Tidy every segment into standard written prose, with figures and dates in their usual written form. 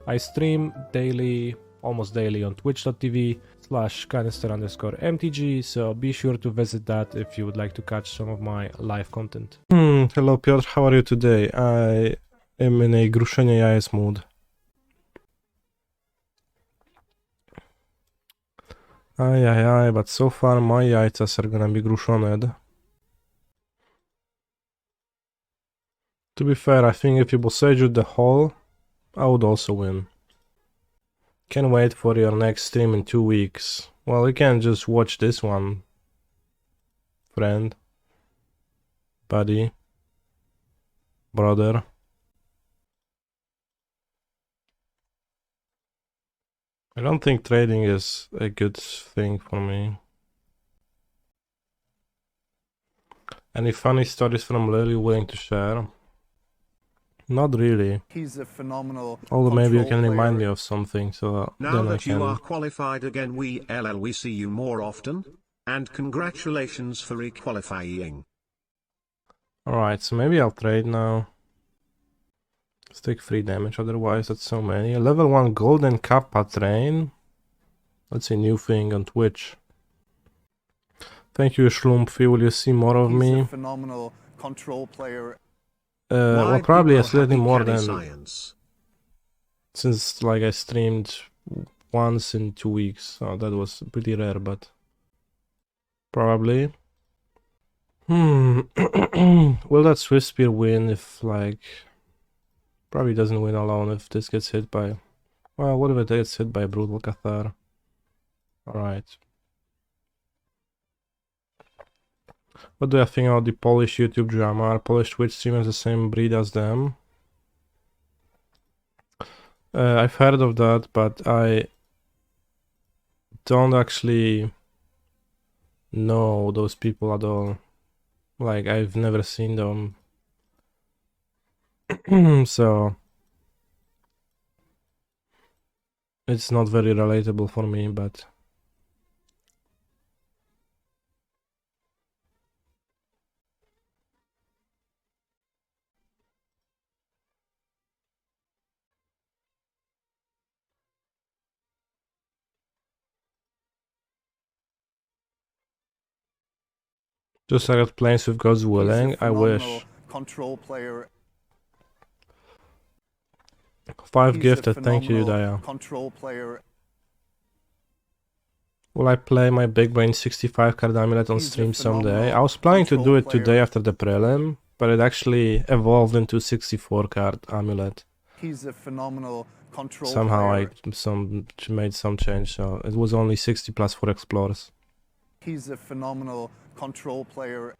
I stream daily, almost daily on twitch.tv/canister_mtg, so be sure to visit that if you would like to catch some of my live content. Hello Piotr, how are you today? I am in a gruszenie jajec mood. Ajajaj, but so far my jajcas are gonna be gruszoned. To be fair, I think if you bossage the hall, I would also win. Can't wait for your next stream in 2 weeks. Well, you can just watch this one, friend, buddy, brother. I don't think trading is a good thing for me. Any funny stories from Lily willing to share? Not really. He's a phenomenal. Although maybe you can remind me of something, so now then that I can. you are qualified again, we see you more often, and congratulations for re-qualifying. Alright, so maybe I'll trade now. Let's take 3 damage, otherwise that's so many. A level 1 golden kappa train. That's a new thing on Twitch. Thank you, Schlumpy. Will you see more of me? He's a phenomenal control player. Well, probably a slightly more than science. Since like I streamed once in 2 weeks. Oh, that was pretty rare, but probably. Will that Swiftspear win if like probably doesn't win alone if this gets hit by, well, what if it gets hit by Brutal Cathar? Alright. What do I think about the Polish YouTube drama? Are Polish Twitch streamers the same breed as them? I've heard of that, but I don't actually know those people at all. Like, I've never seen them. So it's not very relatable for me, but just like at Plains with God's Willing, I wish. Control player. 5 gifted, thank you, Daya. Control player. Will I play my Big Brain 65 card amulet on stream someday? I was planning to do it today after the prelim, but it actually evolved into 64 card amulet. He's a phenomenal control Somehow player. I made some change, so it was only 60 plus for explorers. He's a phenomenal control player.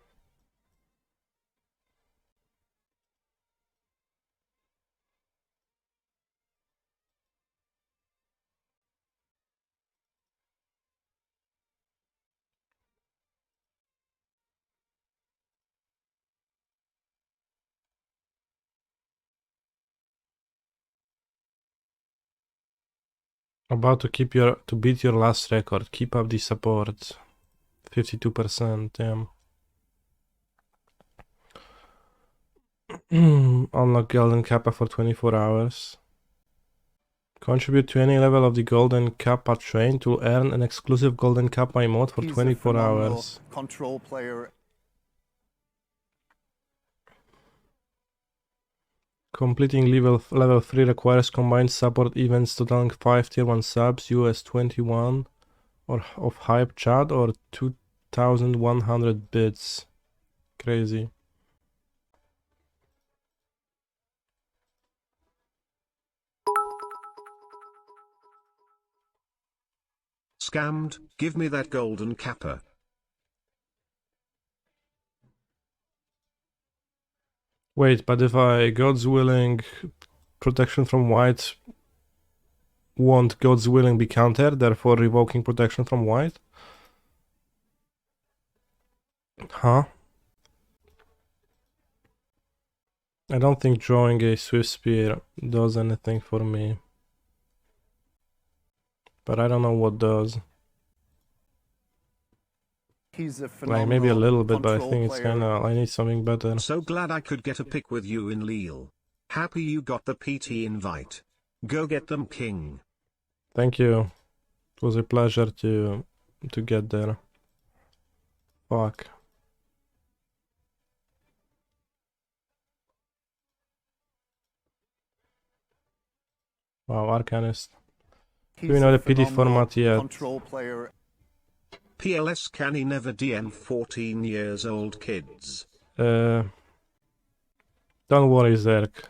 About to beat your last record. Keep up the support. 52%, damn. Unlock Golden Kappa for 24 hours. Contribute to any level of the Golden Kappa train to earn an exclusive Golden Kappa emote for 24 hours. Control player. Completing level 3 requires combined support events totaling 5 tier 1 subs, US 21 or of hype chat or 2100 bits. Crazy. Scammed, give me that golden kappa. Wait, but if I God's Willing protection from white, won't God's Willing be countered, therefore revoking protection from white? Huh? I don't think drawing a Swiftspear does anything for me. But I don't know what does. He's a Like maybe a little bit, but I think it's kinda, I need something better. So glad I could get a pic with you in Lille. Happy you got the PT invite. Go get them, king. Thank you. It was a pleasure to get there. Fuck. Wow, Arcanist. Do you know the PD format yet? Control player. PLS can he never DM 14 years old kids. Don't worry, Zerk.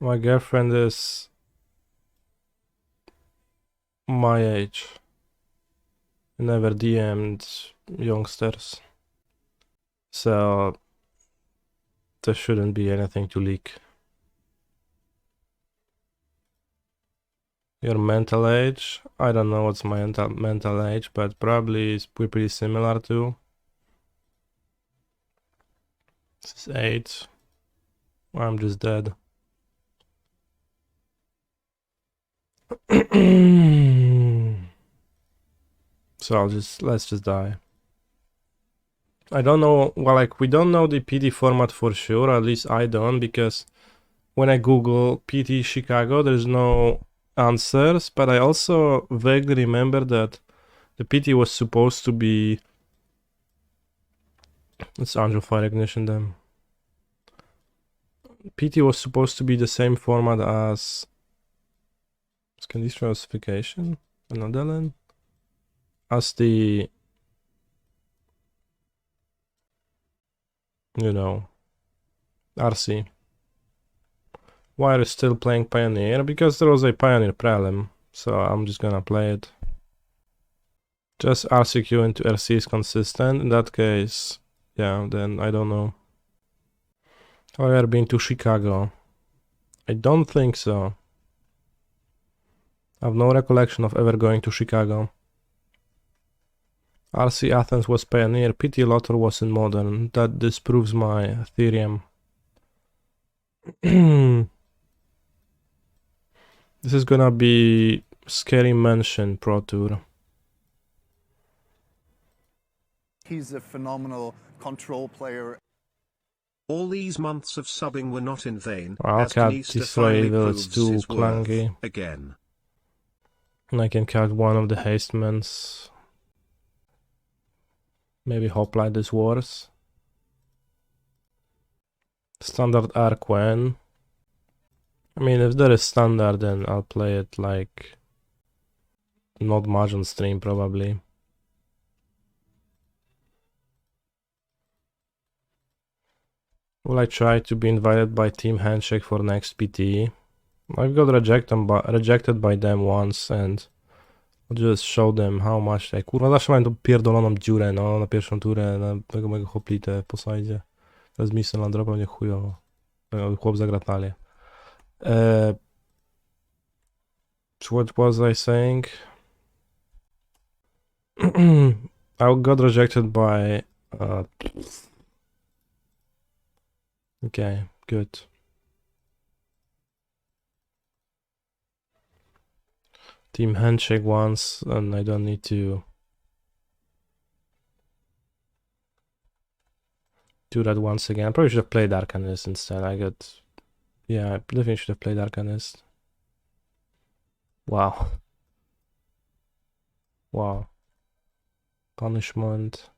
My girlfriend is my age. Never DM'd youngsters. So there shouldn't be anything to leak. Your mental age? I don't know what's my mental age, but probably it's pretty similar to. This is 8. I'm just dead. So let's just die. I don't know, well, like, we don't know the PD format for sure, at least I don't, because when I Google PT Chicago, there's no answers, but I also vaguely remember that the PT was supposed to be... Let's Angelfire Ignition them. PT was supposed to be the same format as... Conditional Classification? Another one? As the... You know... RC. Why are you still playing Pioneer? Because there was a Pioneer Prelim, so I'm just gonna play it. Just RCQ into RC is consistent. In that case, yeah, then I don't know. Have I ever been to Chicago? I don't think so. I have no recollection of ever going to Chicago. RC Athens was Pioneer, PT Lothar was in Modern. That disproves my theorem. This is gonna be Scary Mansion Pro Tour. He's a phenomenal control player. All these months of subbing were not in vain, I'll as cut Kanista this finally way, it's proves too his worth clunky. again. And I can cut one of the hastemans. Maybe Hoplite is worse. Standard Arquen. I mean, if there is standard, then I'll play it like... Not much on stream, probably. Will I try to be invited by Team Handshake for next PT? I've got rejected by them once and I'll just show them how much they... Kurwa, zawsze mają tą pierdoloną dziurę, no, na pierwszą turę, na tego mojego hoplite po sajdzie. To jest misja na dropę, nie chujowo. Chłop zagra talię. What was I saying? I got rejected by... Okay, good. Team Handshake once, and I don't need to do that once again. I probably should have played Arcanist instead. Yeah, I definitely should have played Arcanist. Wow. Wow. Punishment.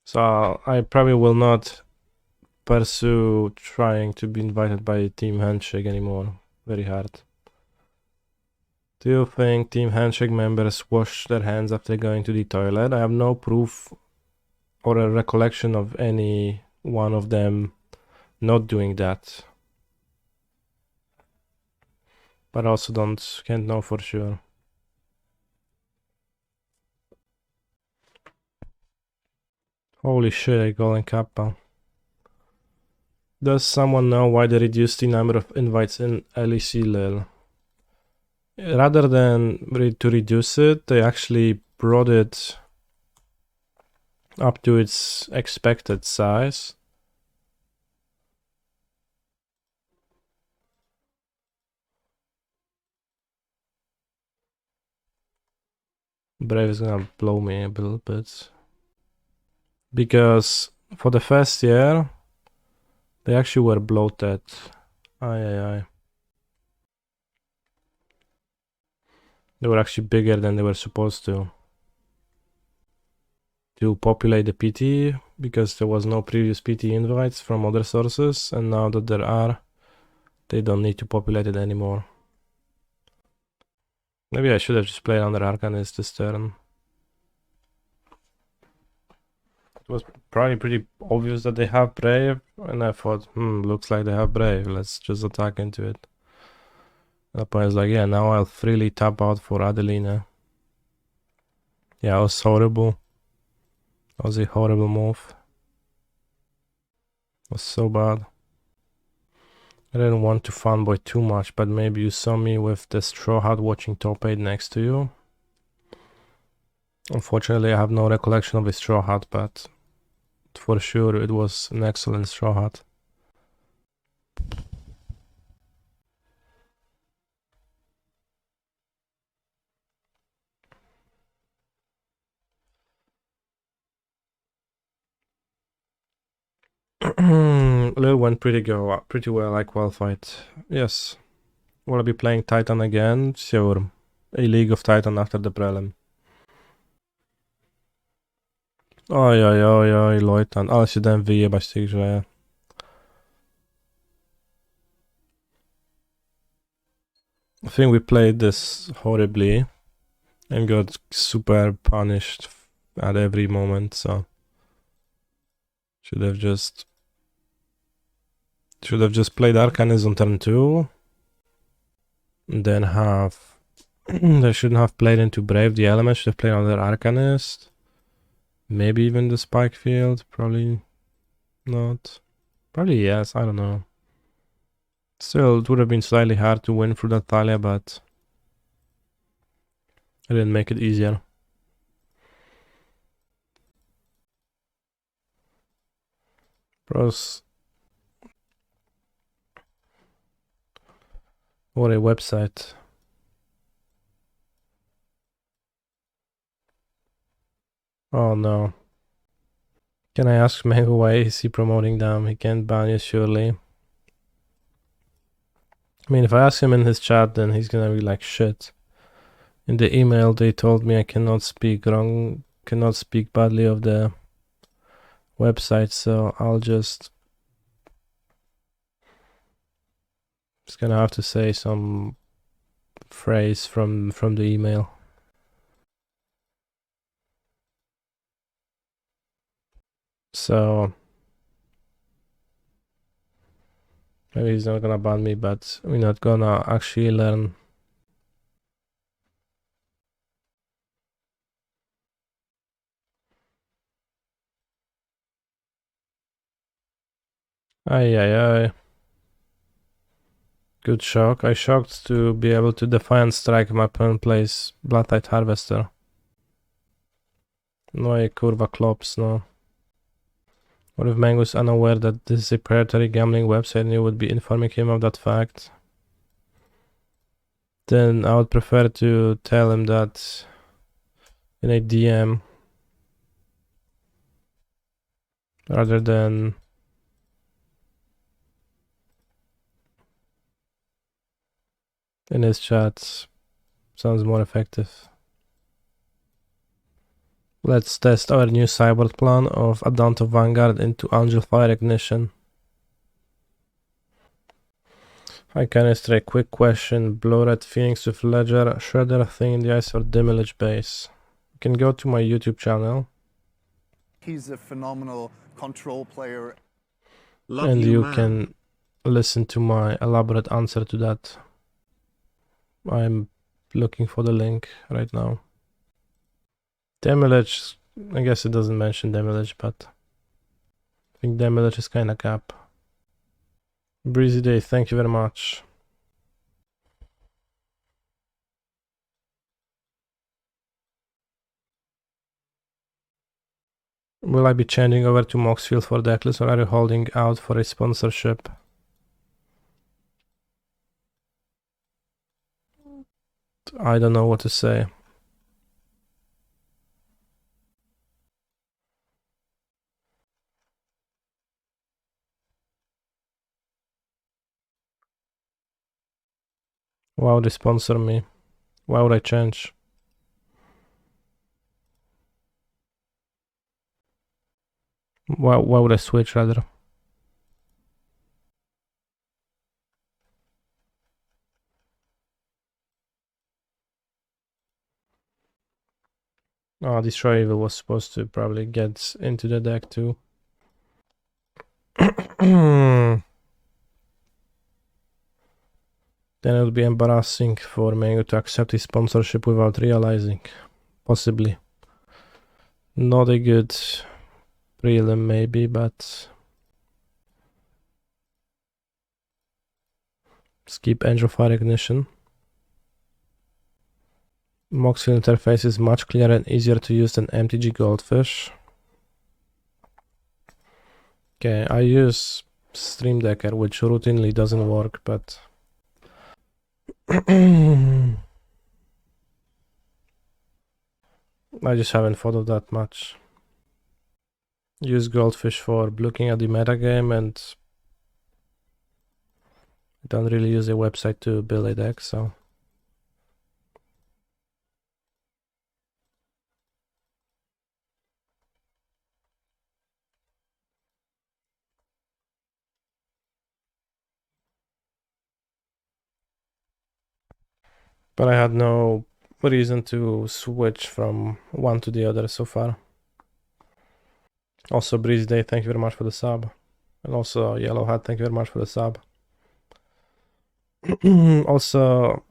So I probably will not pursue trying to be invited by Team Handshake anymore. Very hard. Do you think Team Handshake members wash their hands after going to the toilet? I have no proof or a recollection of any one of them not doing that. But I also can't know for sure. Holy shit, I got in Kappa. Does someone know why they reduced the number of invites in LEC Lil? Rather than to reduce it, they actually brought it up to its expected size. Brave is gonna blow me a little bit. Because For the first year, they actually were bloated. Aye. They were actually bigger than they were supposed to populate the PT, because there was no previous PT invites from other sources, and now that there are, they don't need to populate it anymore. Maybe I should have just played under Arcanist this turn. It was probably pretty obvious that they have Brave, and I thought, looks like they have Brave, let's just attack into it. At that point I was like, yeah, now I'll freely tap out for Adelina. Yeah, it was horrible. That was a horrible move. It was so bad. I didn't want to fanboy too much, but maybe you saw me with the Straw Hat watching top 8 next to you. Unfortunately, I have no recollection of a Straw Hat, but for sure it was an excellent Straw Hat. Lil went pretty well, I qualified. Yes. Will I be playing Titan again? Sure. A League of Titan after the Prelim. Oj, Lojtan. Ale się dałem wyjebać w tej grze. I think we played this horribly and got super punished at every moment, so should have just played Arcanist on turn 2, and then they shouldn't have played into Brave the Element, should have played on their Arcanist. Maybe even the Spikefield, probably not. Probably yes, I don't know. Still, it would have been slightly hard to win through that Thalia, but I didn't make it easier. Bros. What a website. Oh no. Can I ask Mango why is he promoting them? He can't ban you surely. I mean, if I ask him in his chat, then he's gonna be like, shit. In the email, they told me I cannot speak badly of the website, so I'll just gonna have to say some phrase from the email. So maybe he's not gonna ban me, but we're not gonna actually learn. Ay. Good shock. I shocked to be able to Defiant Strike my opponent plays Bloodtide Harvester. No i kurwa klops, no. What if Mango is unaware that this is a predatory gambling website and you would be informing him of that fact? Then I would prefer to tell him that in a DM rather than in his chat. Sounds more effective. Let's test our new sideboard plan of Adanto Vanguard into Angelfire Ignition. Hi Canister, a quick question. Blow-Red Phoenix with Ledger, Shredder, Thing in the Ice or Dimilage base? You can go to my YouTube channel. He's a phenomenal control player. And you can listen to my elaborate answer to that. I'm looking for the link right now. Damage, I guess it doesn't mention damage, but I think damage is kinda cap. Breezy Day, thank you very much. Will I be changing over to Moxfield for Decklist, or are you holding out for a sponsorship? I don't know what to say. Why would they sponsor me? Why would I change? Why would I switch rather? Oh, Destroy Evil was supposed to probably get into the deck too. Then it would be embarrassing for Mango to accept his sponsorship without realizing. Possibly. Not a good prelim maybe, but skip Angelfire Ignition. Moxfield interface is much clearer and easier to use than MTG Goldfish. Okay, I use Stream Decker, which routinely doesn't work, but I just haven't thought of that much. Use Goldfish for looking at the metagame, and I don't really use a website to build a deck, so. But I had no reason to switch from one to the other so far. Also, Breeze Day, thank you very much for the sub. And also, Yellow Hat, thank you very much for the sub. Also,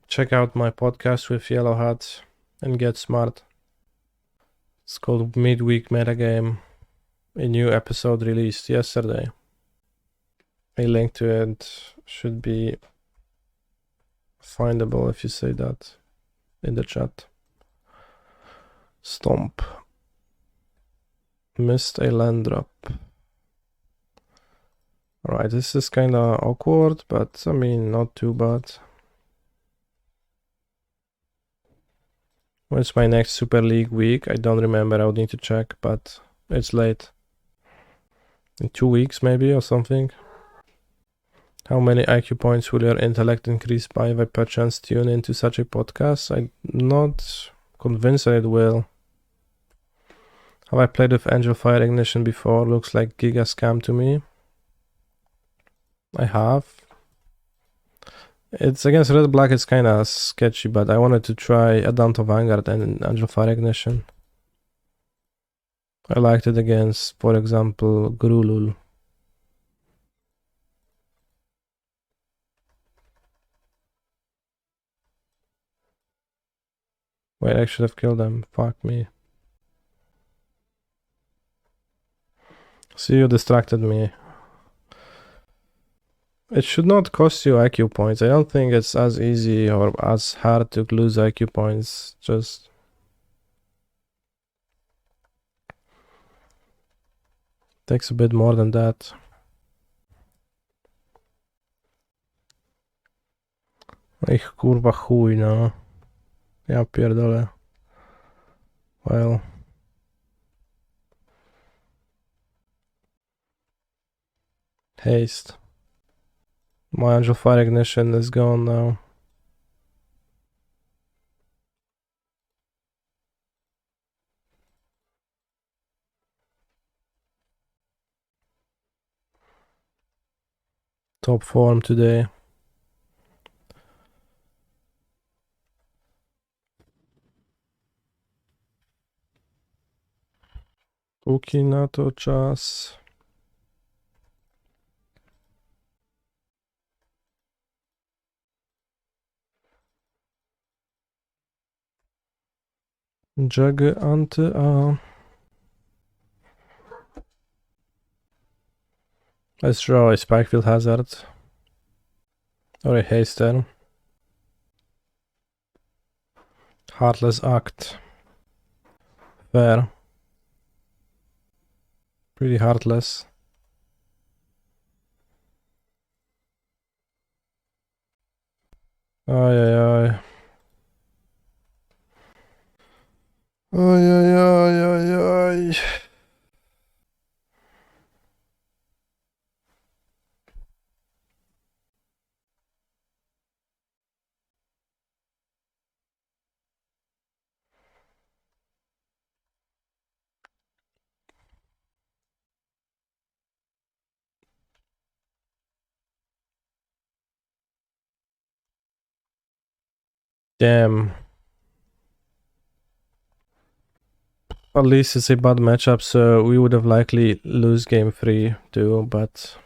check out my podcast with Yellow Hat and Get Smart. It's called Midweek Metagame. A new episode released yesterday. A link to it should be findable if you say that in the chat. Stomp. Missed a land drop. Alright, this is kinda awkward, but I mean, not too bad. When's my next Super League week? I don't remember, I would need to check, but it's late. In 2 weeks maybe, or something. How many IQ points will your intellect increase by if I perchance tune into such a podcast? I'm not convinced that it will. Have I played with Angelfire Ignition before? Looks like giga scam to me. I have. It's against red black, it's kinda sketchy, but I wanted to try Adanto Vanguard and Angelfire Ignition. I liked it against, for example, Grulul. Wait, I should have killed them. Fuck me. See, you distracted me. It should not cost you IQ points. I don't think it's as easy or as hard to lose IQ points. Just takes a bit more than that. Ich kurwa chuj, no. Ja pierdolę. Well. Haste. My Angelfire Ignition is gone now. Top form today. Póki na to czas. Jegantha. Let's draw a Spikefield Hazard. Or a Haster. Heartless Act. Fair. Pretty heartless. Ay ay ay. Ay ay ay ay ay. Damn. At least it's a bad matchup, so we would have likely lose game 3 too, but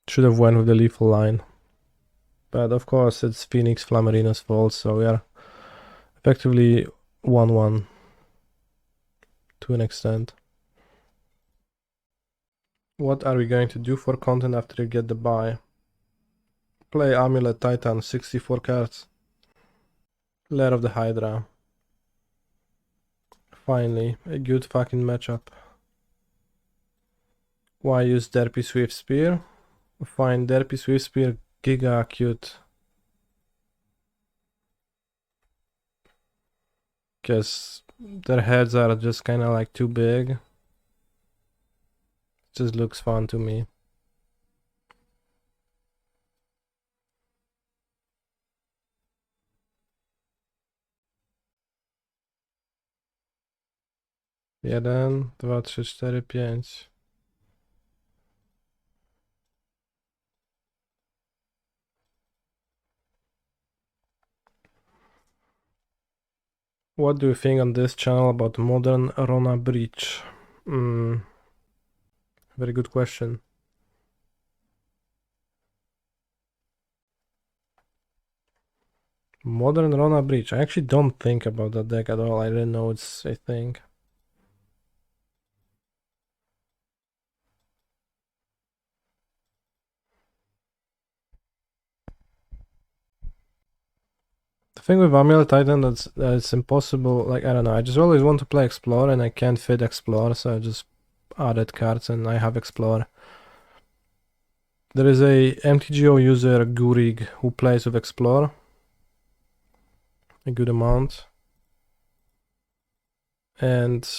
should have went with the lethal line. But of course it's Phoenix Flamarina's fault, so we are effectively 1-1 to an extent. What are we going to do for content after you get the buy? Play Amulet Titan, 64 cards. Lair of the Hydra. Finally, a good fucking matchup. Why use Derpy Swiftspear? Find Derpy Swiftspear giga cute. Because their heads are just kind of like too big. It just looks fun to me. Jeden, dwa, trzy, cztery, pięć. What do you think on this channel about modern Rona Breach? Very good question. Modern Rona Breach. I actually don't think about that deck at all. I didn't know it's a thing. The thing with Amulet Titan that it's impossible, like, I don't know, I just always want to play Explore and I can't fit Explore, so I just added cards and I have Explore. There is a MTGO user, Gurig, who plays with Explore a good amount. And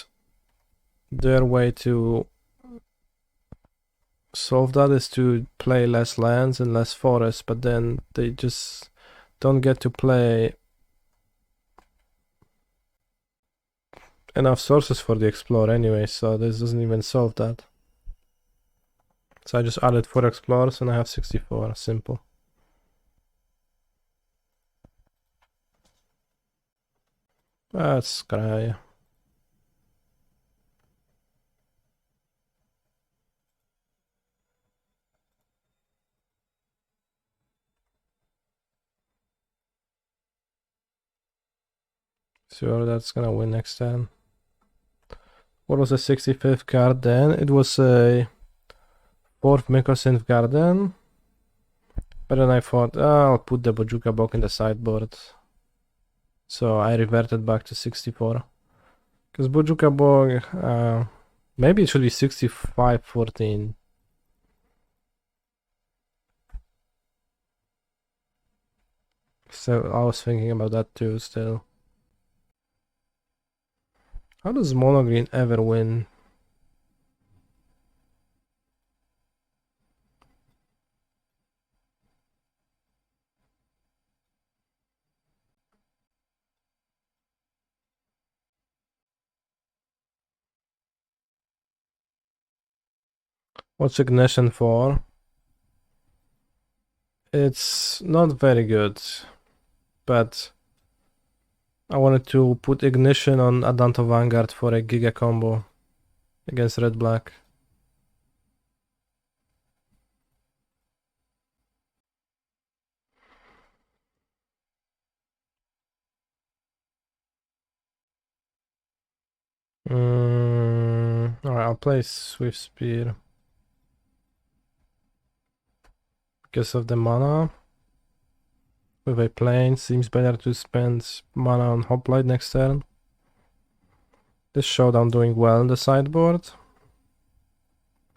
their way to solve that is to play less lands and less forests, but then they just don't get to play enough sources for the Explore anyway, so this doesn't even solve that. So I just added 4 Explorers and I have 64, simple. That's cry. Sure, that's gonna win next turn. What was the 65th card then? It was a 4th Mycosynth Garden. But then I thought, I'll put the Bojuka Bog in the sideboard. So I reverted back to 64. Because Bojuka Bog, maybe it should be 65-14. So I was thinking about that too still. How does Mono Green ever win? What's Ignition for? It's not very good, but I wanted to put Ignition on Adanto Vanguard for a Giga combo against red-black. Alright, I'll play Swiftspear. Because of the mana. With a plane, seems better to spend mana on Hoplite next turn. This Showdown doing well in the sideboard.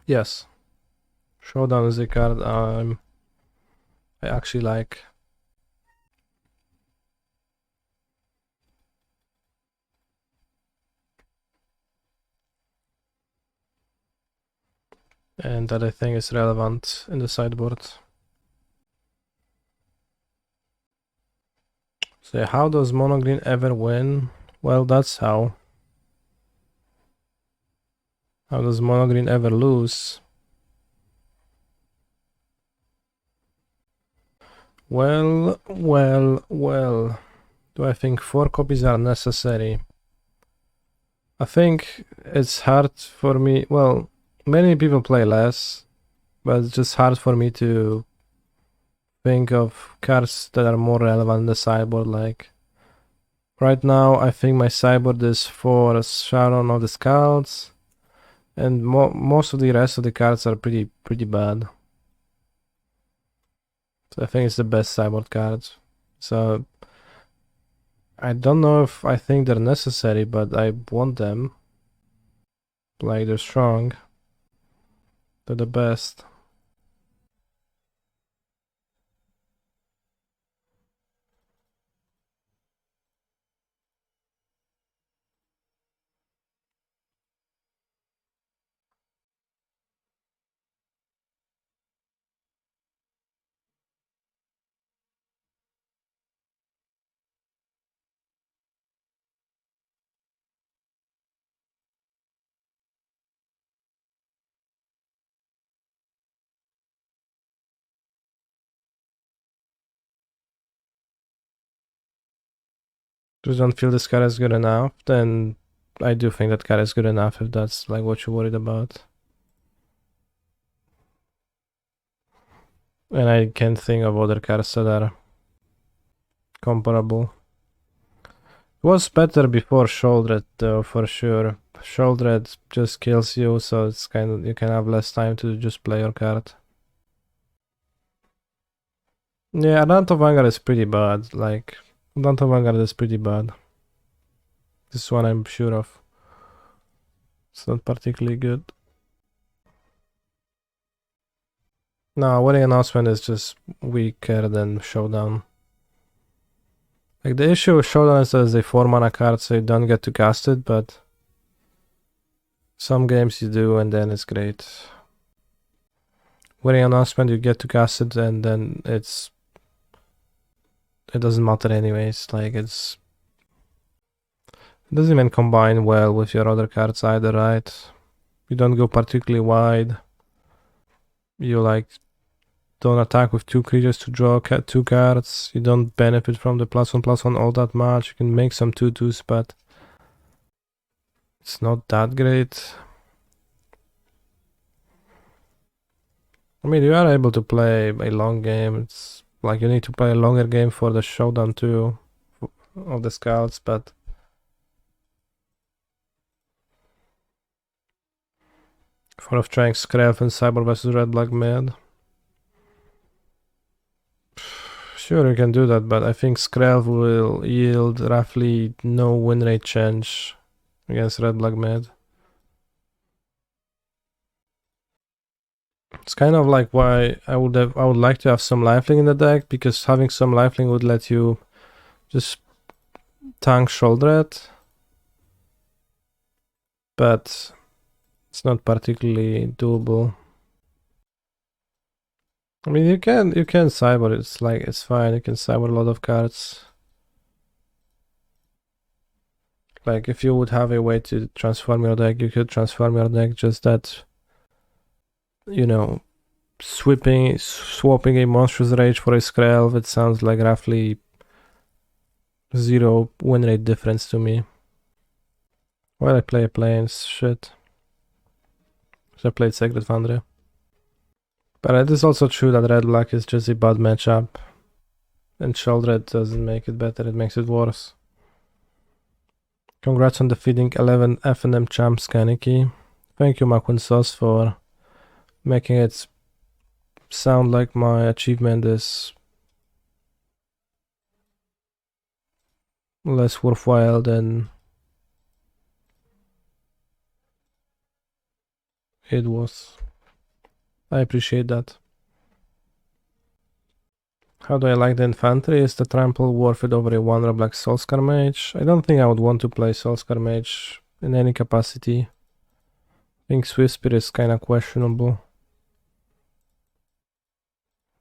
Yes. Showdown is a card I actually like. And that I think is relevant in the sideboard. So how does Mono Green ever win? Well, that's how. How does Mono Green ever lose? Well, well, well. Do I think 4 copies are necessary? I think it's hard for me. Well, many people play less, but it's just hard for me to think of cards that are more relevant in the sideboard. Like right now, I think my sideboard is for Sharon of the Scouts, and most of the rest of the cards are pretty bad. So I think it's the best sideboard cards. So I don't know if I think they're necessary, but I want them. Like they're strong. They're the best. Just don't feel this card is good enough, then I do think that card is good enough if that's like what you're worried about. And I can't think of other cards that are comparable. It was better before Shouldered though, for sure. Shouldered just kills you, so it's kind of, you can have less time to just play your card. Yeah, Adanto Vanguard is pretty bad. Like, Adanto Vanguard is pretty bad. This one I'm sure of. It's not particularly good. No, Wedding Announcement is just weaker than Showdown. Like, the issue with Showdown is that it's a 4-mana card, so you don't get to cast it, but some games you do, and then it's great. Wedding Announcement, you get to cast it, and then it doesn't matter anyways. Like, it doesn't even combine well with your other cards either, right? You don't go particularly wide. You like don't attack with 2 creatures to draw 2 cards. You don't benefit from the +1/+1 all that much. You can make some 2/2s, but it's not that great. I mean, you are able to play a long game. It's like you need to play a longer game for the Showdown too of the Scouts, but for of trying Scrap and Cyber versus Red Black Mad. Sure, you can do that, but I think Skrelv will yield roughly no win rate change against Red Black Mad. It's kind of like why I would like to have some lifelink in the deck, because having some lifelink would let you just tank Shouldered, but it's not particularly doable. I mean, you can cyber. It's like it's fine. You can cyber a lot of cards. Like if you would have a way to transform your deck, you could transform your deck. Just that, you know, swapping a Monstrous Rage for a Skrelv, it sounds like roughly 0 win rate difference to me. Why I play Plains? Shit. I played Sacred Foundry. But it is also true that Red Black is just a bad matchup. And Shouldered doesn't make it better, it makes it worse. Congrats on defeating 11 FNM champs, Kaneki. Thank you, Maquin Sauce, for making it sound like my achievement is less worthwhile than it was. I appreciate that. How do I like the infantry? Is the trample worth it over a 1 black Soulscar Mage? I don't think I would want to play Soulscar Mage in any capacity. I think Swiftspear is kinda questionable.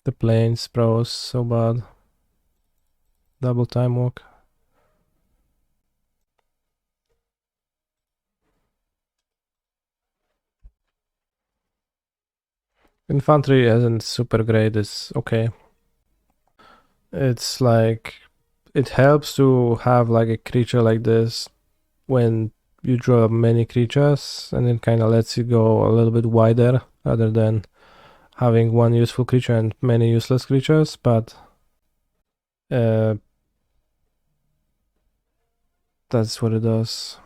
The Plains, bros, so bad. Double Time Walk. Infantry isn't super great, it's okay. It's like it helps to have like a creature like this when you draw many creatures, and it kind of lets you go a little bit wider rather than having one useful creature and many useless creatures. But that's what it does.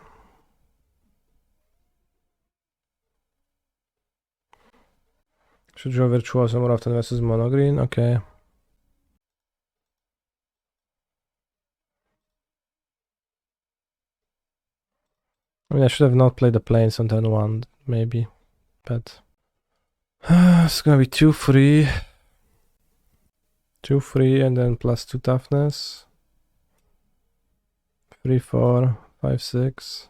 Should draw Virtuoso more often versus mono green. Okay. I mean, I should have not played the planes on turn 1, maybe, but it's gonna be 2-3. 2-3 and then +2 toughness. 3-4, 5-6.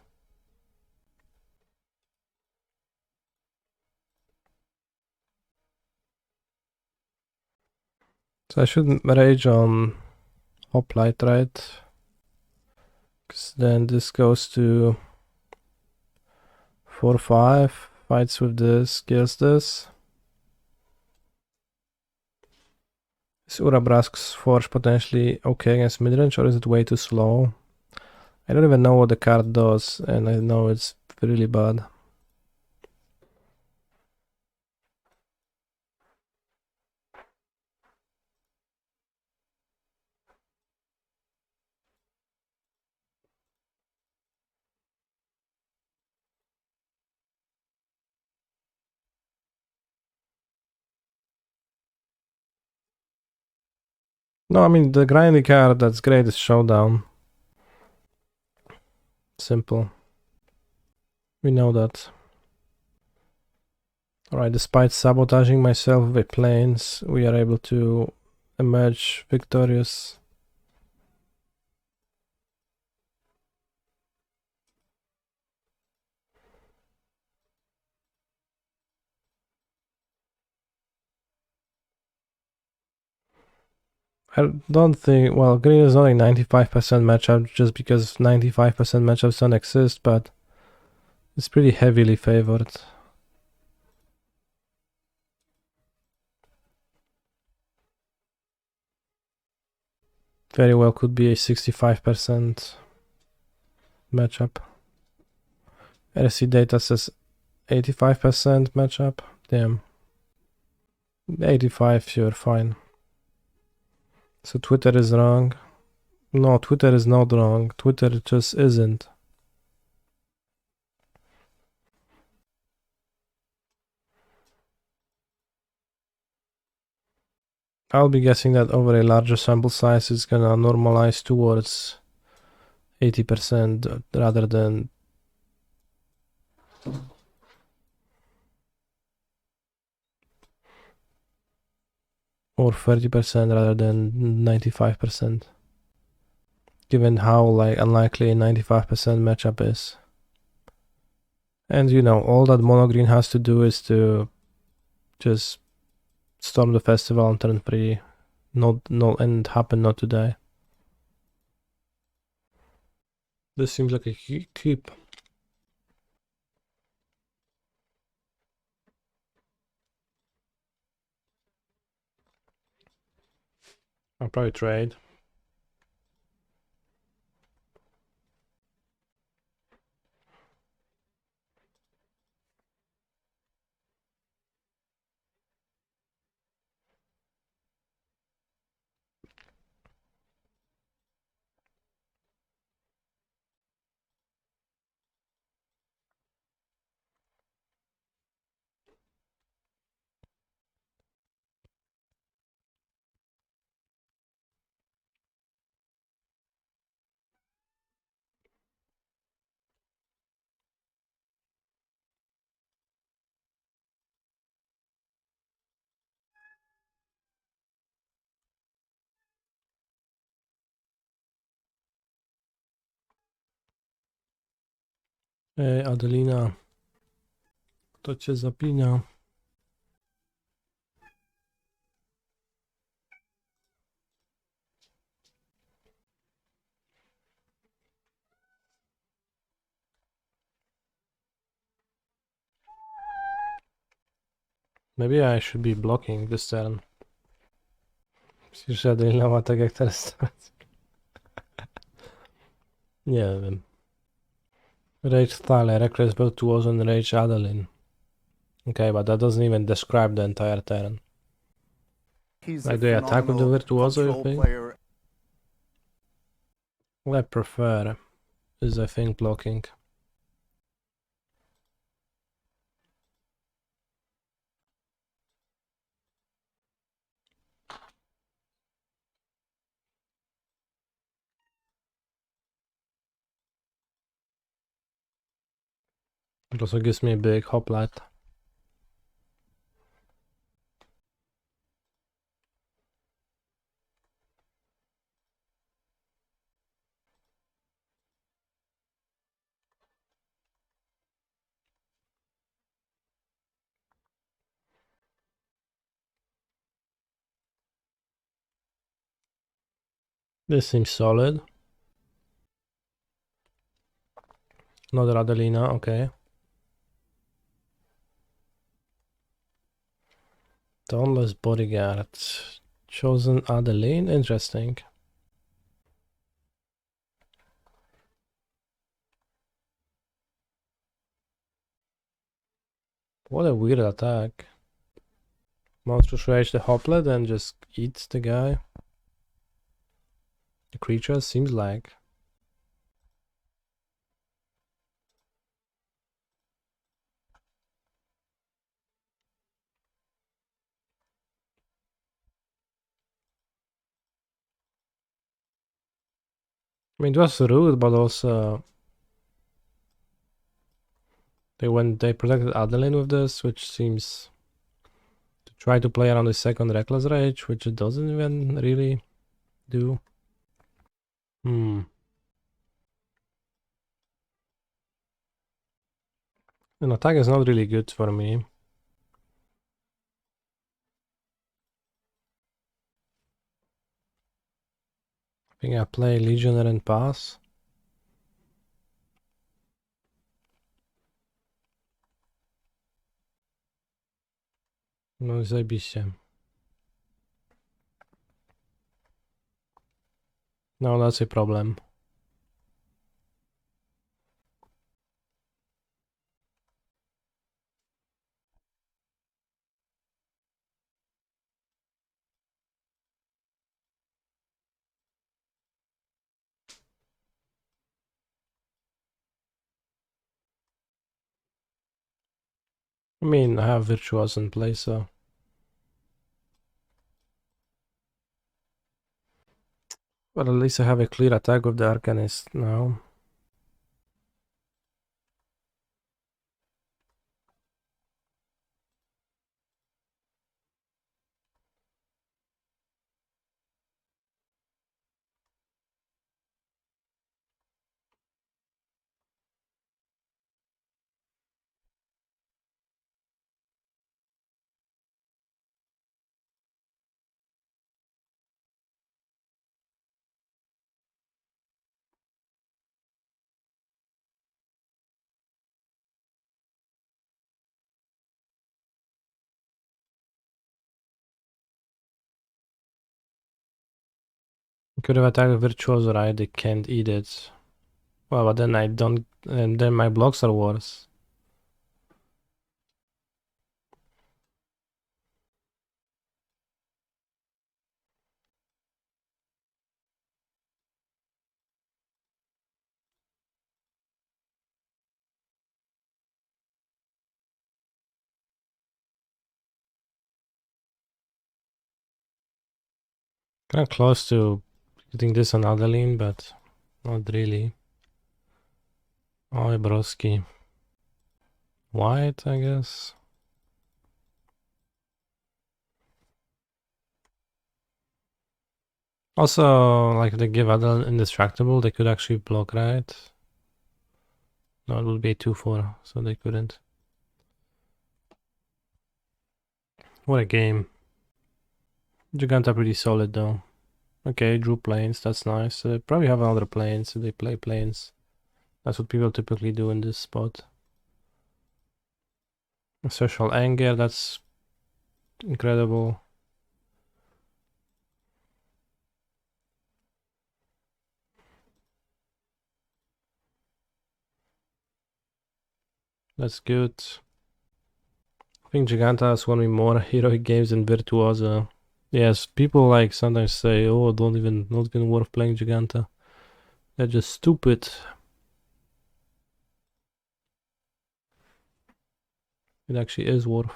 So I should rage on Hoplite, right? Because then this goes to 4-5, fights with this, kills this. Is Urabrask's Forge potentially okay against midrange, or is it way too slow? I don't even know what the card does, and I know it's really bad. No, I mean, the grindy card that's great is Showdown. Simple. We know that. Alright, despite sabotaging myself with planes, we are able to emerge victorious. I don't think, well, green is only 95% matchup just because 95% matchups don't exist, but it's pretty heavily favored. Very well could be a 65% matchup. RC data says 85% matchup. Damn. 85, sure, fine. So Twitter is wrong. No, Twitter is not wrong. Twitter just isn't. I'll be guessing that over a larger sample size it's gonna normalize towards 80% rather than or 30% rather than 95%. Given how like unlikely a 95% matchup is. And you know, all that mono green has to do is to just storm the festival on turn 3. And happen not to die. This seems like a keep. I'll probably trade. Ej, Adelina, to cię zapina. Maybe I should be blocking this turn. Przyszedł na tak jak teraz. Nie wiem. Rage Thaler, Reckless Virtuoso and Rage Adalin. Okay, but that doesn't even describe the entire turn. He's Like, a do I attack with the phenomenal Virtuoso, you control think? player. What I prefer is, I think, blocking. It also gives me a big hoplite. This seems solid. Another Adelina, okay. Dauntless Bodyguard. Chosen Adeline, interesting. What a weird attack. Monstrous Rage the Hoplite and just eats the guy. The creature seems like. I mean, it was rude, but also they protected Adeline with this, which seems to try to play around the second Reckless Rage, which it doesn't even really do. An attack is not really good for me. I think I play Legionnaire and pass. No, zajebiście. No, that's a problem. I mean, I have Virtuoso in play, so... But at least I have a clear attack with the Arcanist now. Could have attacked Virtuoso, right? They can't eat it. Well, but then I don't... And then my blocks are worse. Kind of close to getting this on Adeline, but not really. Oh, broski. White, I guess. Also, like, if they give Adeline Indestructible, they could actually block, right? No, it would be a 2-4, so they couldn't. What a game. Jegantha pretty solid, though. Okay, drew planes, that's nice. Probably have another planes if they play planes. That's what people typically do in this spot. Ancestral Anger, that's incredible. That's good. I think Jegantha has won me more heroic games than Virtuoso. Yes, people like sometimes say, oh, not even worth playing Jegantha. They're just stupid. It actually is worth.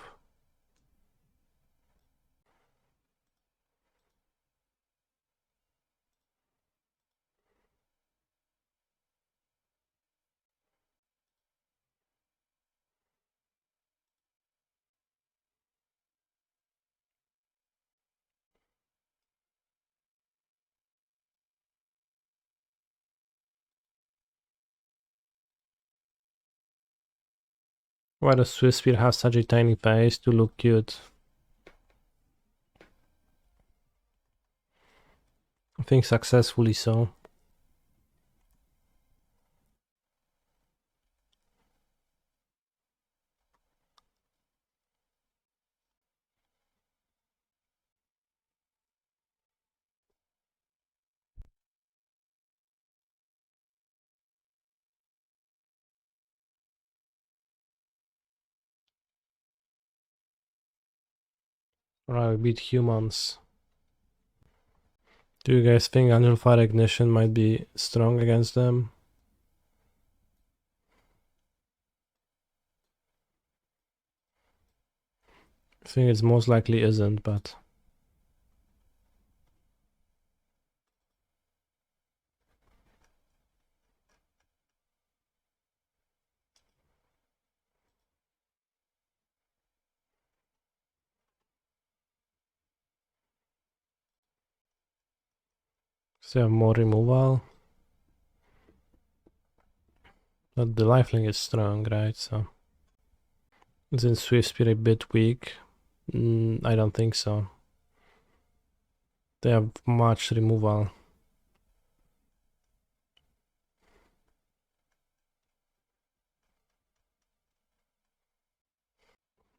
Why does Swiftspear have such a tiny face to look cute? I think successfully so. Right, we beat humans. Do you guys think Angelfire Ignition might be strong against them? I think it's most likely isn't, but... So they have more removal. But the lifelink is strong, right? So... Isn't Swiftspear a bit weak? I don't think so. They have much removal.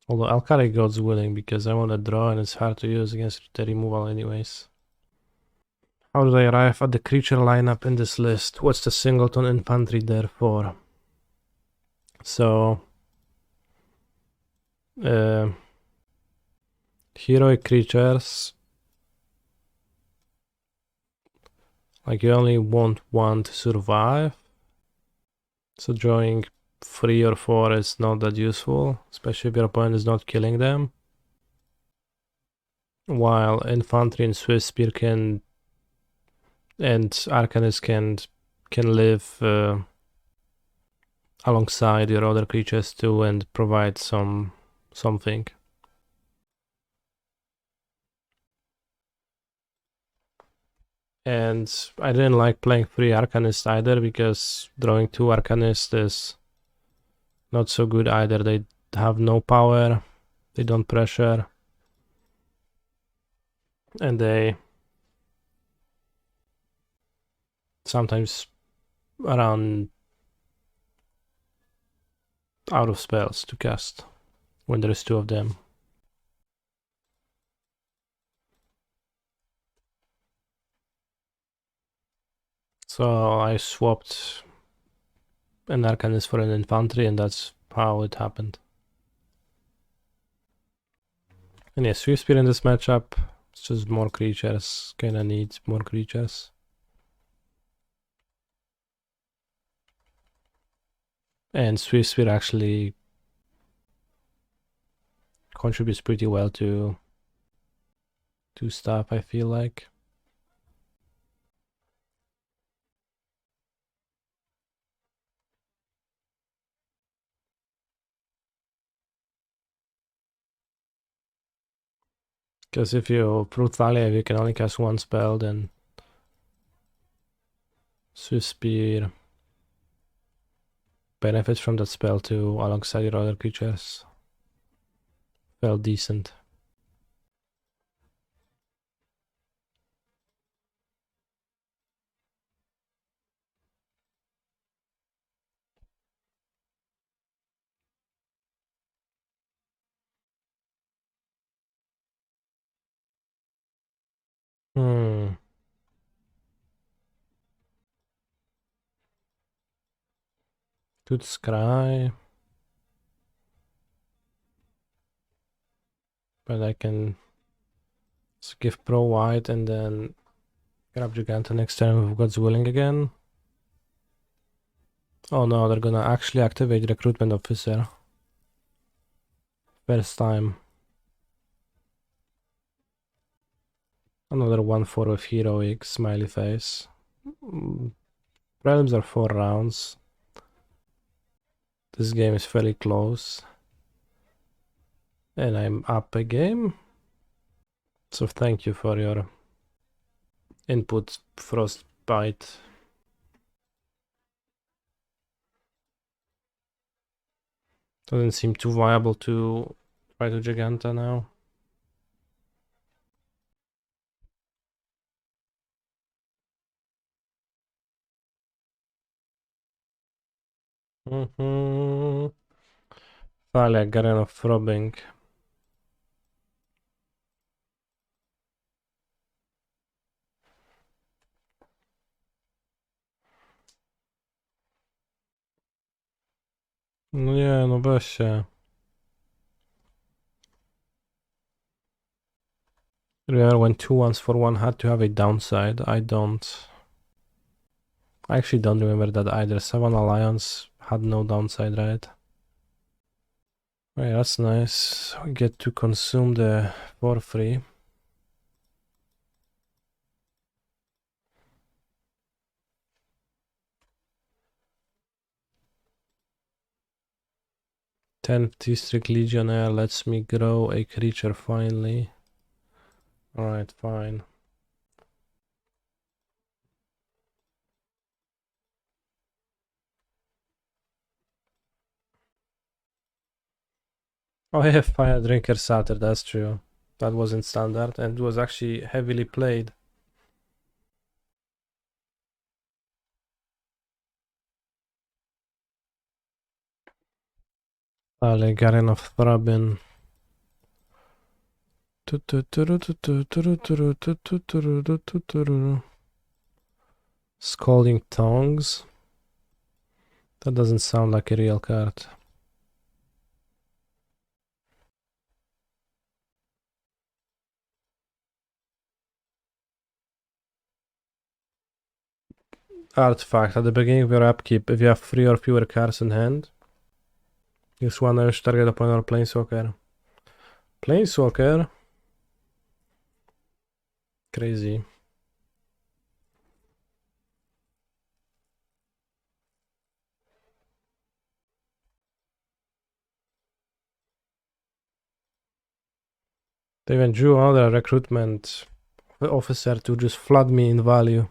Although Alkali God's willing because I want to draw and it's hard to use against the removal anyways. How do I arrive at the creature lineup in this list? What's the singleton infantry there for? So... heroic creatures... Like you only want one to survive. So drawing 3 or 4 is not that useful, especially if your opponent is not killing them. While infantry and Swiftspear can and Arcanist can live alongside your other creatures too and provide something. And I didn't like playing 3 Arcanist either because drawing 2 Arcanist is not so good either. They have no power, they don't pressure, and they sometimes run out of spells to cast when there's 2 of them. So I swapped an Arcanist for an Infantry and that's how it happened. And yeah, Swiftspear in this matchup, it's just more creatures, kinda needs more creatures. And Swiftspear actually contributes pretty well to stuff, I feel like. Because if you Brutalia, you can only cast 1 spell, then Swiftspear benefits from that spell too, alongside your other creatures. Felt decent. Good scry. But I can give pro white and then grab Jegantha next turn with God's Willing again. Oh no, they're gonna actually activate Recruitment Officer. First time. Another 1/4 with Heroic, smiley face. Prelims are 4 rounds. This game is fairly close. And I'm up a game. So thank you for your input, Frostbite. Doesn't seem too viable to try to Jegantha now. Finally, I got enough throbbing. No nie, no weź się. Remember when 2 ones for 1 had to have a downside? I don't. I actually don't remember that either. 7 Alliance had no downside, right? Right, that's nice. We get to consume the for free. Tenth District Legionnaire lets me grow a creature finally. Alright, fine. Oh yeah, Fire Drinker Satyr, that's true. That wasn't standard and was actually heavily played. I got enough throbbing. Scalding Tongues. That doesn't sound like a real card. Artifact. At the beginning of your upkeep, if you have 3 or fewer cards in hand, use 1 urge target opponent or Planeswalker. Planeswalker? Crazy. They even drew another recruitment officer to just flood me in value.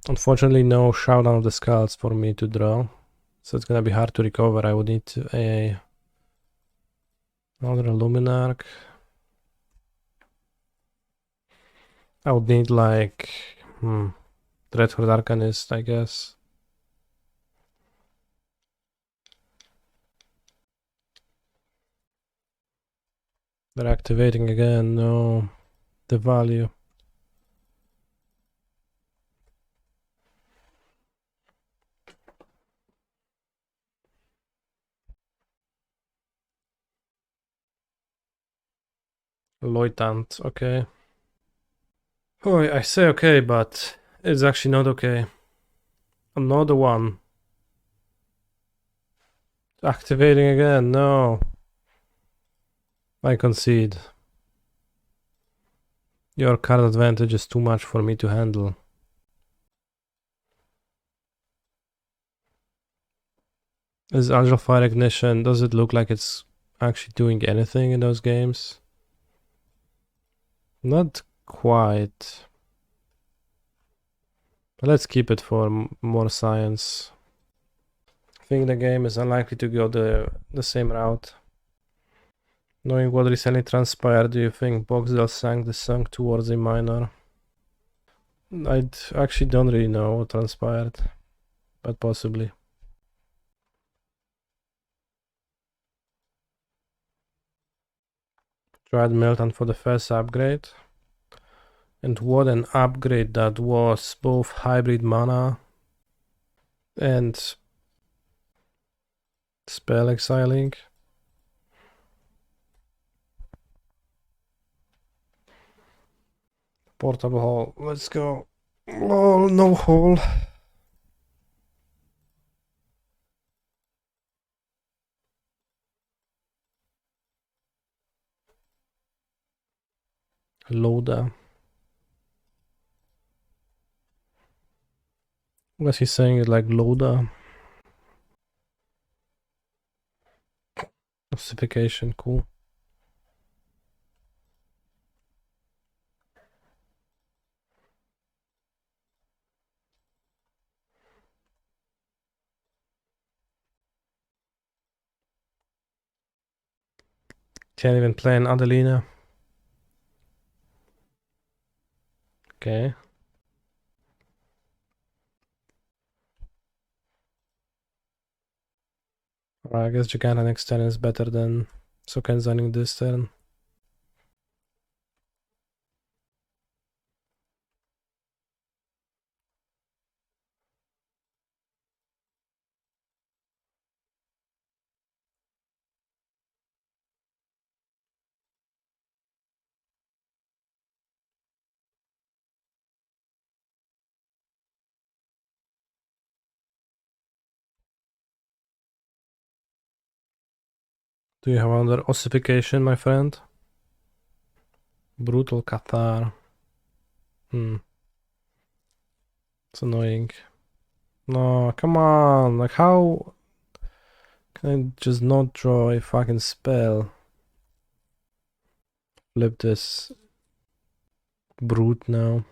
Unfortunately, no Showdown of the Skulls for me to draw, so it's gonna be hard to recover. I would need another Luminarch. I would need like Dreadhorde Arcanist, I guess. They're activating again. No, the value. Loitant, okay. Oh, I say okay, but it's actually not okay. Another one. Activating again, no. I concede. Your card advantage is too much for me to handle. Is Angelfire Ignition, does it look like it's actually doing anything in those games? Not quite. But let's keep it for more science. I think the game is unlikely to go the same route. Knowing what recently transpired, do you think Boxdale sank the sunk towards a minor? I actually don't really know what transpired, but possibly. Tried Melton for the first upgrade. And what an upgrade that was, both hybrid mana and spell exiling. Portable hole. Let's go. Oh, no hole. Loader. What's he saying? It's like loader. Ossification, cool. Can't even play an Adelina. Okay. Alright, I guess Jegantha next turn is better than Sokenzan this turn. Do you have another ossification, my friend? Brutal Cathar. It's annoying. No, come on. Like, how can I just not draw a fucking spell? Flip this brute now.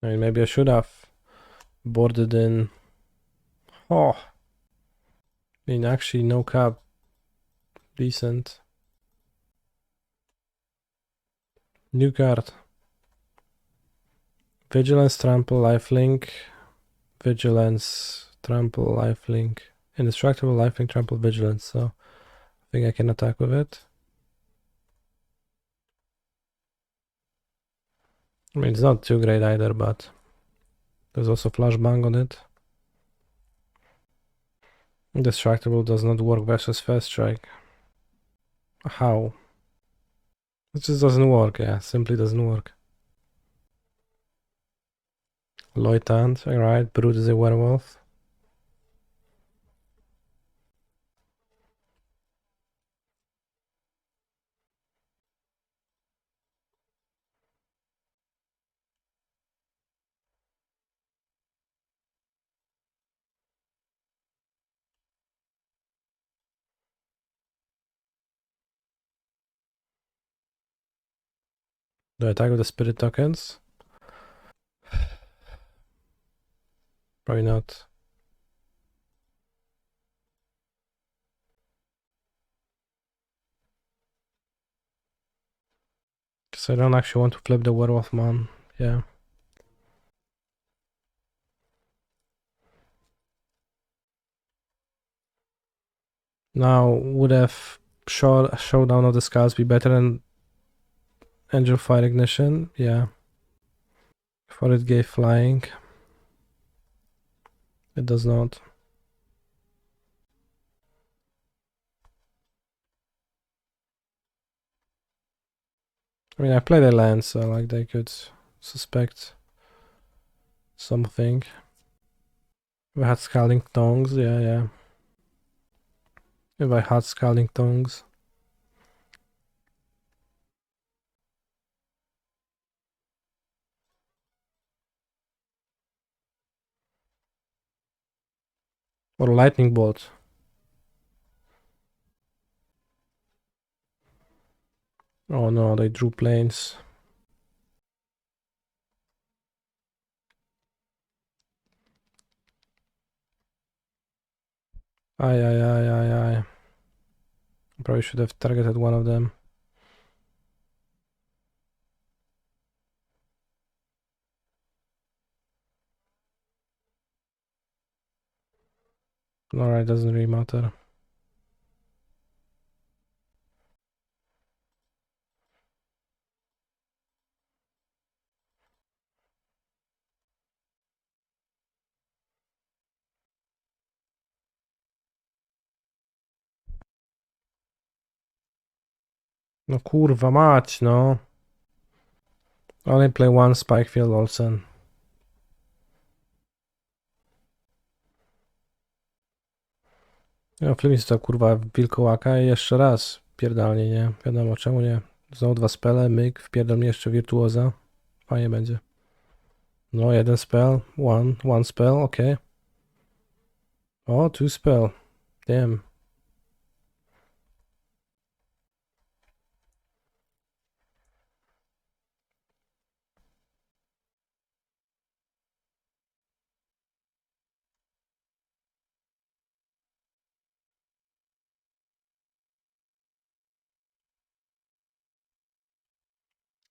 I mean, maybe I should have boarded in. Oh, I mean, actually, no cap. Decent. New card. Vigilance, Trample, Lifelink. Vigilance, Trample, Lifelink. Indestructible, Lifelink, Trample, Vigilance. So, I think I can attack with it. I mean, it's not too great either, but there's also Flashbang on it. Indestructible does not work versus First Strike. How? It just doesn't work, yeah. Simply doesn't work. Loitant, alright. Brute is a werewolf. Do I attack with the spirit tokens? Probably not. Because I don't actually want to flip the werewolf man. Yeah. Now, would have Showdown of the Scouts be better than Angelfire Ignition? Yeah. For it gave flying. It does not. I mean, I played a land, so like they could suspect something. If I had Scalding Tongues, yeah. If I had Scalding Tongues. Or Lightning Bolt. Oh no, they drew planes. Aye. Probably should have targeted one of them. Alright, doesn't really matter. No kurwa mać, no. Only play one Spikefield Olsen. No, Flimis to kurwa wilkołaka i jeszcze raz pierdalnie, nie? Wiadomo czemu nie. Znowu 2 spele, myk, wpierdol mnie jeszcze wirtuoza. Fajnie będzie. No, 1 spell, one spell, okej. O, 2 spell. Damn.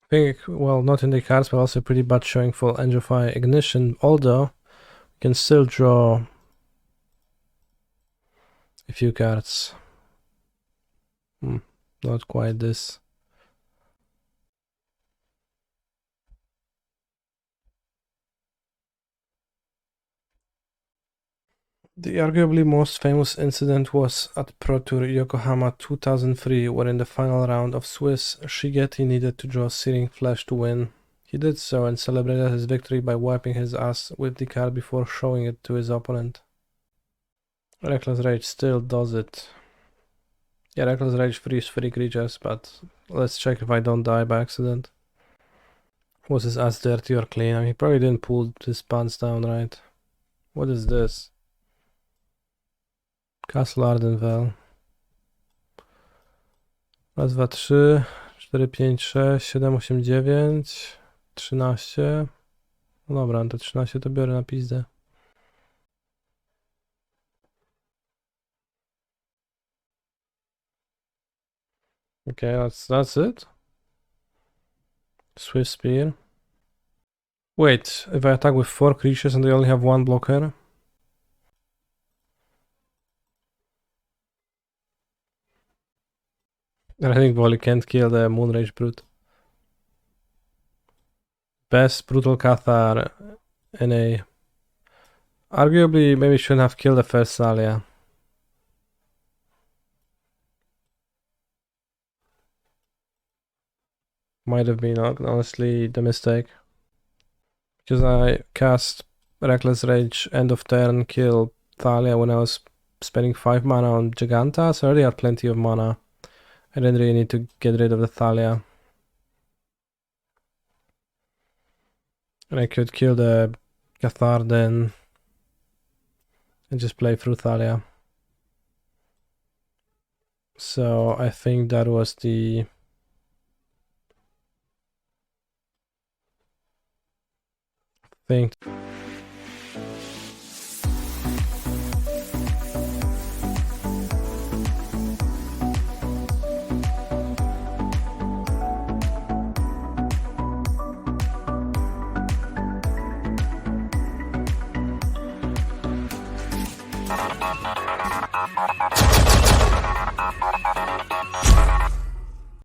I think, well, not in the cards, but also pretty bad showing for Angelfire Ignition, although you can still draw a few cards. Not quite this. The arguably most famous incident was at Pro Tour Yokohama 2003, where in the final round of Swiss, Shigeti needed to draw Searing Flesh to win. He did so and celebrated his victory by wiping his ass with the card before showing it to his opponent. Reckless Rage still does it. Yeah, Reckless Rage frees 3 creatures, but let's check if I don't die by accident. Was his ass dirty or clean? I mean, he probably didn't pull his pants down, right? What is this? Castle Ardenvale. Raz, dwa, 3, 4, 5, 6, 7, 8, 9, 13. No dobra, to 13 to biorę na pizdę. Okay, that's it. Swiftspear. Wait, if I attack with 4 creatures and they only have 1 blocker? Rending Volley can't kill the Moonrage Brute. Best Brutal Cathar NA. Arguably, maybe shouldn't have killed the first Thalia. Might have been, honestly, the mistake. Because I cast Reckless Rage end of turn, kill Thalia when I was spending 5 mana on Jegantha, so I already had plenty of mana. I didn't really need to get rid of the Thalia. And I could kill the Cathar then and just play through Thalia. So I think that was the thing.